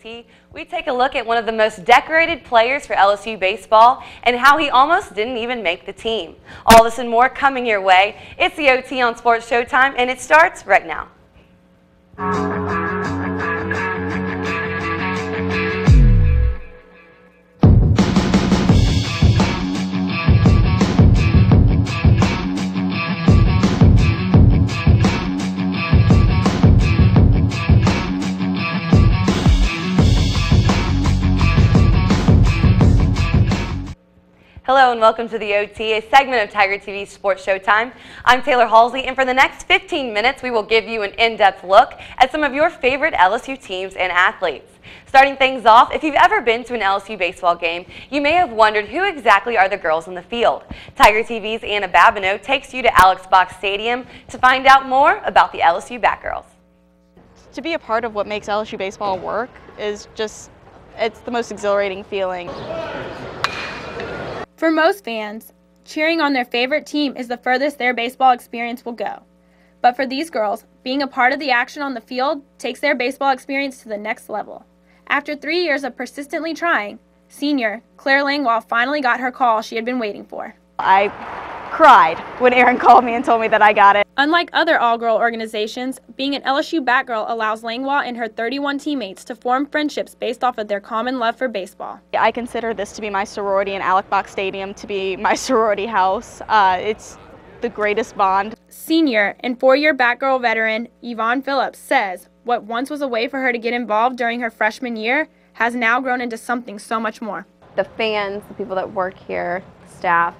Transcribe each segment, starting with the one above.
OT, we take a look at one of the most decorated players for LSU baseball and how he almost didn't even make the team. All this and more coming your way. It's the OT on Sports Showtime, and it starts right now. Hello and welcome to the OT, a segment of Tiger TV's Sports Showtime. I'm Taylor Halsey, and for the next 15 minutes, we will give you an in-depth look at some of your favorite LSU teams and athletes. Starting things off, if you've ever been to an LSU baseball game, you may have wondered who exactly are the girls on the field. Tiger TV's Anna Babineau takes you to Alex Box Stadium to find out more about the LSU Batgirls. To be a part of what makes LSU baseball work is just, it's the most exhilarating feeling. For most fans, cheering on their favorite team is the furthest their baseball experience will go. But for these girls, being a part of the action on the field takes their baseball experience to the next level. After 3 years of persistently trying, senior Claire Langwell finally got her call she had been waiting for. I cried when Aaron called me and told me that I got it. Unlike other all-girl organizations, being an LSU Batgirl allows Langwell and her 31 teammates to form friendships based off of their common love for baseball. I consider this to be my sorority and Alex Box Stadium to be my sorority house. It's the greatest bond. Senior and 4-year Batgirl veteran Yvonne Phillips says what once was a way for her to get involved during her freshman year has now grown into something so much more. The fans, the people that work here, staff,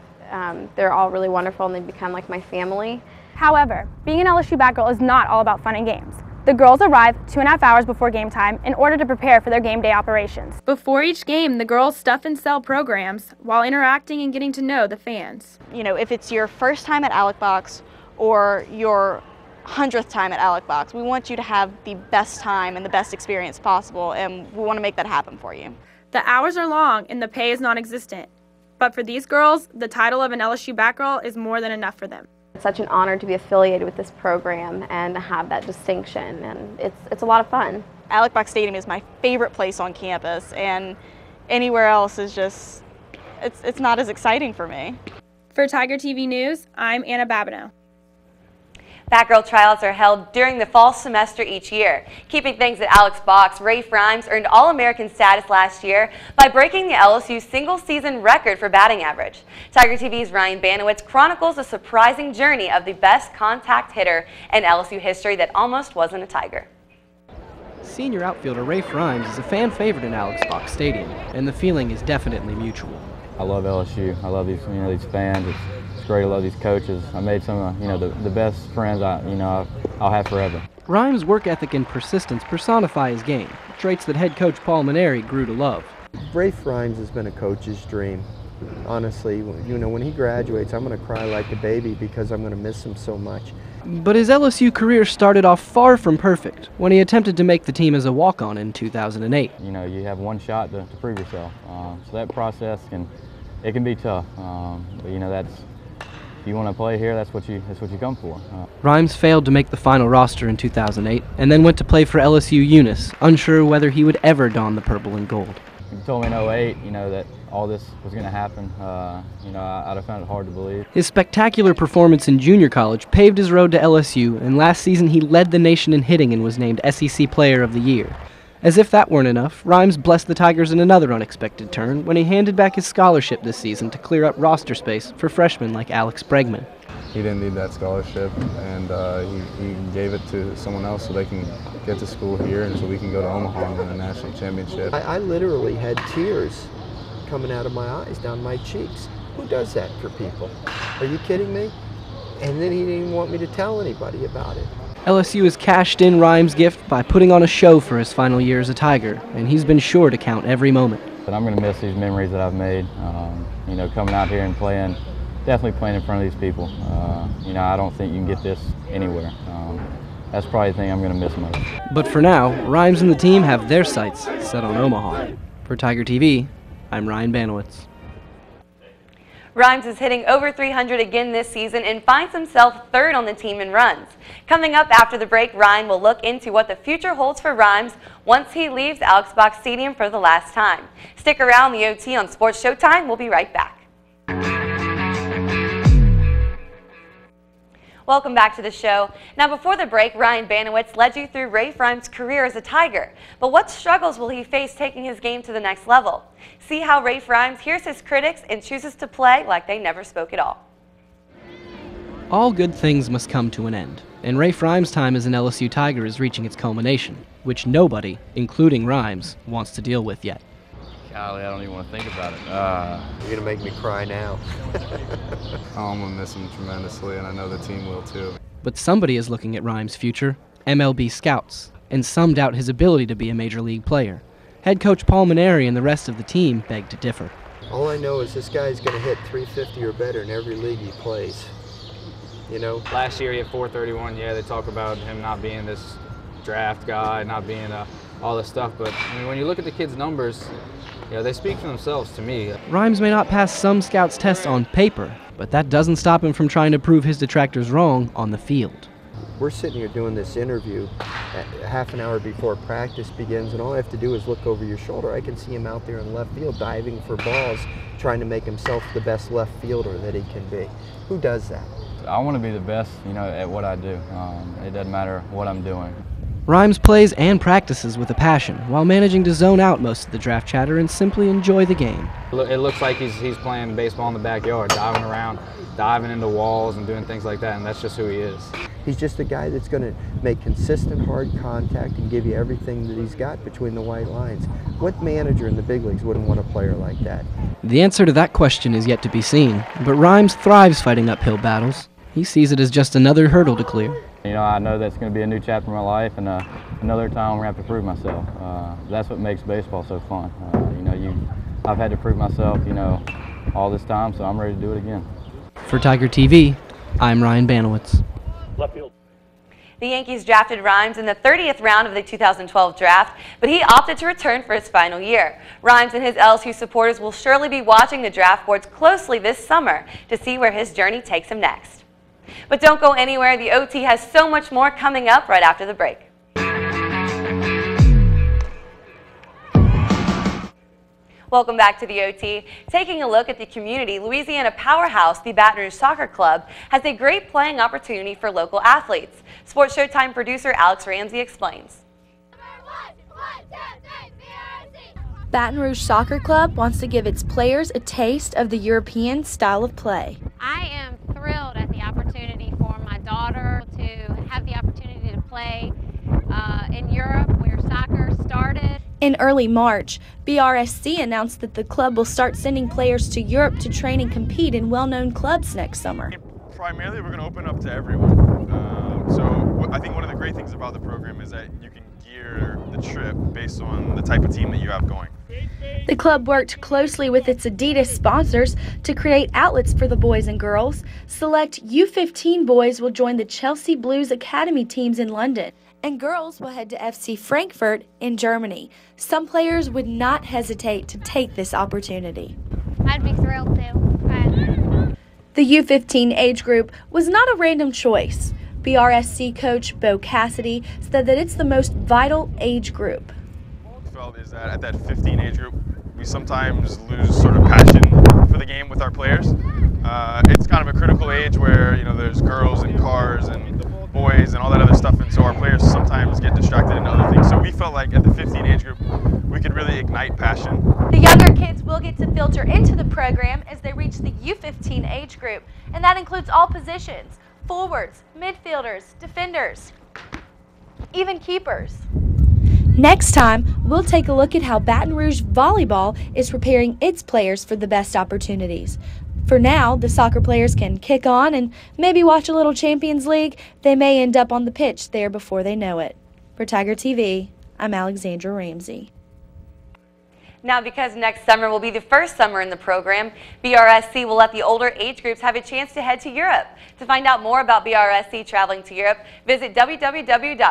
they're all really wonderful and they become like my family. However, being an LSU Batgirl is not all about fun and games. The girls arrive 2.5 hours before game time in order to prepare for their game day operations. Before each game, the girls stuff and sell programs while interacting and getting to know the fans. You know, if it's your first time at Alex Box or your 100th time at Alex Box, we want you to have the best time and the best experience possible, and we want to make that happen for you. The hours are long and the pay is non-existent. But for these girls, the title of an LSU Batgirl is more than enough for them. It's such an honor to be affiliated with this program and to have that distinction, and it's a lot of fun. Alex Box Stadium is my favorite place on campus, and anywhere else is just, it's not as exciting for me. For Tiger TV News, I'm Anna Babineau. Batgirl tryouts are held during the fall semester each year. Keeping things at Alex Box, Rafe Rhymes earned All-American status last year by breaking the LSU single-season record for batting average. Tiger TV's Ryan Banowitz chronicles a surprising journey of the best contact hitter in LSU history that almost wasn't a Tiger. Senior outfielder Rafe Rhymes is a fan favorite in Alex Box Stadium, and the feeling is definitely mutual. I love LSU. I love these fans. It's great. I love these coaches. I made some of the best friends I'll have forever. Rhymes' work ethic and persistence personify his game, traits that head coach Paul Maneri grew to love. Rafe Rhymes has been a coach's dream. Honestly, when he graduates, I'm going to cry like a baby because I'm going to miss him so much. But his LSU career started off far from perfect when he attempted to make the team as a walk-on in 2008. You have one shot to prove yourself. So that process can be tough. But that's, if you want to play here, that's what you come for. Rhymes failed to make the final roster in 2008 and then went to play for LSU Eunice, unsure whether he would ever don the purple and gold. If you told me in 08, that all this was going to happen, I'd have found it hard to believe. His spectacular performance in junior college paved his road to LSU, and last season he led the nation in hitting and was named SEC Player of the Year. As if that weren't enough, Rhymes blessed the Tigers in another unexpected turn when he handed back his scholarship this season to clear up roster space for freshmen like Alex Bregman. He didn't need that scholarship, and he gave it to someone else so they can get to school here and so we can go to Omaha and win a national championship. I literally had tears coming out of my eyes, down my cheeks. Who does that for people? Are you kidding me? And then he didn't even want me to tell anybody about it. LSU has cashed in Rhymes' gift by putting on a show for his final year as a Tiger, and he's been sure to count every moment. But I'm going to miss these memories that I've made, coming out here and playing, definitely playing in front of these people. I don't think you can get this anywhere. That's probably the thing I'm going to miss most. But for now, Rhymes and the team have their sights set on Omaha. For Tiger TV, I'm Ryan Banowitz. Rhymes is hitting over 300 again this season and finds himself third on the team in runs. Coming up after the break, Ryan will look into what the future holds for Rhymes once he leaves Alex Box Stadium for the last time. Stick around, the OT on Sports Showtime. We'll be right back. Welcome back to the show. Now, before the break, Ryan Banowitz led you through Rafe Rhymes' career as a Tiger. But what struggles will he face taking his game to the next level? See how Rafe Rhymes hears his critics and chooses to play like they never spoke at all. All good things must come to an end, and Rafe Rhymes' time as an LSU Tiger is reaching its culmination, which nobody, including Rhymes, wants to deal with yet. Golly, I don't even want to think about it. You're going to make me cry now. I'm going to miss him tremendously, and I know the team will too. But somebody is looking at Rhymes' future, MLB scouts, and some doubt his ability to be a major league player. Head coach Paul Maneri and the rest of the team beg to differ. All I know is this guy's going to hit 350 or better in every league he plays. You know? Last year he had 431. Yeah, they talk about him not being this draft guy, not being all this stuff. But I mean, when you look at the kid's numbers, yeah, they speak for themselves to me. Rhymes may not pass some scouts' tests on paper, but that doesn't stop him from trying to prove his detractors wrong on the field. We're sitting here doing this interview half an hour before practice begins, and all I have to do is look over your shoulder. I can see him out there in left field diving for balls, trying to make himself the best left fielder that he can be. Who does that? I want to be the best, at what I do. It doesn't matter what I'm doing. Rhymes plays and practices with a passion, while managing to zone out most of the draft chatter and simply enjoy the game. It looks like he's playing baseball in the backyard, diving around, diving into walls and doing things like that, and that's just who he is. He's just a guy that's going to make consistent hard contact and give you everything that he's got between the white lines. What manager in the big leagues wouldn't want a player like that? The answer to that question is yet to be seen, but Rhymes thrives fighting uphill battles. He sees it as just another hurdle to clear. I know that's going to be a new chapter in my life, and another time I'm going to have to prove myself. That's what makes baseball so fun. I've had to prove myself, all this time, so I'm ready to do it again. For Tiger TV, I'm Ryan Banowitz. Left field. The Yankees drafted Rhymes in the 30th round of the 2012 draft, but he opted to return for his final year. Rhymes and his LSU supporters will surely be watching the draft boards closely this summer to see where his journey takes him next. But don't go anywhere. The OT has so much more coming up right after the break. Welcome back to the OT. Taking a look at the community, Louisiana powerhouse, the Baton Rouge Soccer Club, has a great playing opportunity for local athletes. Sports Showtime producer Alex Ramsey explains. Baton Rouge Soccer Club wants to give its players a taste of the European style of play. I am thrilled at the opportunity for my daughter to have the opportunity to play in Europe, where soccer started. In early March, BRSC announced that the club will start sending players to Europe to train and compete in well-known clubs next summer. Primarily, we're going to open up to everyone. So I think one of the great things about the program is that you can gear the trip based on the type of team that you have going. The club worked closely with its Adidas sponsors to create outlets for the boys and girls. Select U15 boys will join the Chelsea Blues Academy teams in London, and girls will head to FC Frankfurt in Germany. Some players would not hesitate to take this opportunity. I'd be thrilled to. The U15 age group was not a random choice. BRSC coach Bo Cassidy said that it's the most vital age group. What we felt is that at that 15 age group, we sometimes lose sort of passion for the game with our players. It's kind of a critical age where there's girls and cars and boys and all that other stuff, and so our players sometimes get distracted in other things. So we felt like at the 15 age group, we could really ignite passion. The younger kids will get to filter into the program as they reach the U15 age group, and that includes all positions: forwards, midfielders, defenders, even keepers. Next time, we'll take a look at how Baton Rouge Volleyball is preparing its players for the best opportunities. For now, the soccer players can kick on and maybe watch a little Champions League. They may end up on the pitch there before they know it. For Tiger TV, I'm Alexandra Ramsey. Now, because next summer will be the first summer in the program, BRSC will let the older age groups have a chance to head to Europe. To find out more about BRSC traveling to Europe, visit www.brsa.org.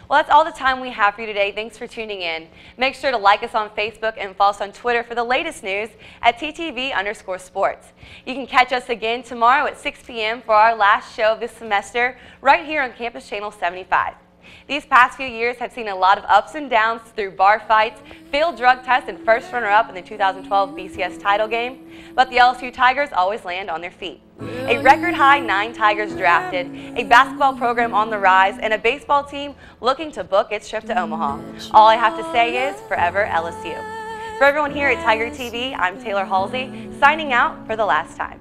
Well, that's all the time we have for you today. Thanks for tuning in. Make sure to like us on Facebook and follow us on Twitter for the latest news at ttv_sports. You can catch us again tomorrow at 6 p.m. for our last show of this semester right here on Campus Channel 75. These past few years have seen a lot of ups and downs through bar fights, failed drug tests, and first runner-up in the 2012 BCS title game, but the LSU Tigers always land on their feet. A record-high 9 Tigers drafted, a basketball program on the rise, and a baseball team looking to book its trip to Omaha. All I have to say is, forever LSU. For everyone here at Tiger TV, I'm Taylor Halsey, signing out for the last time.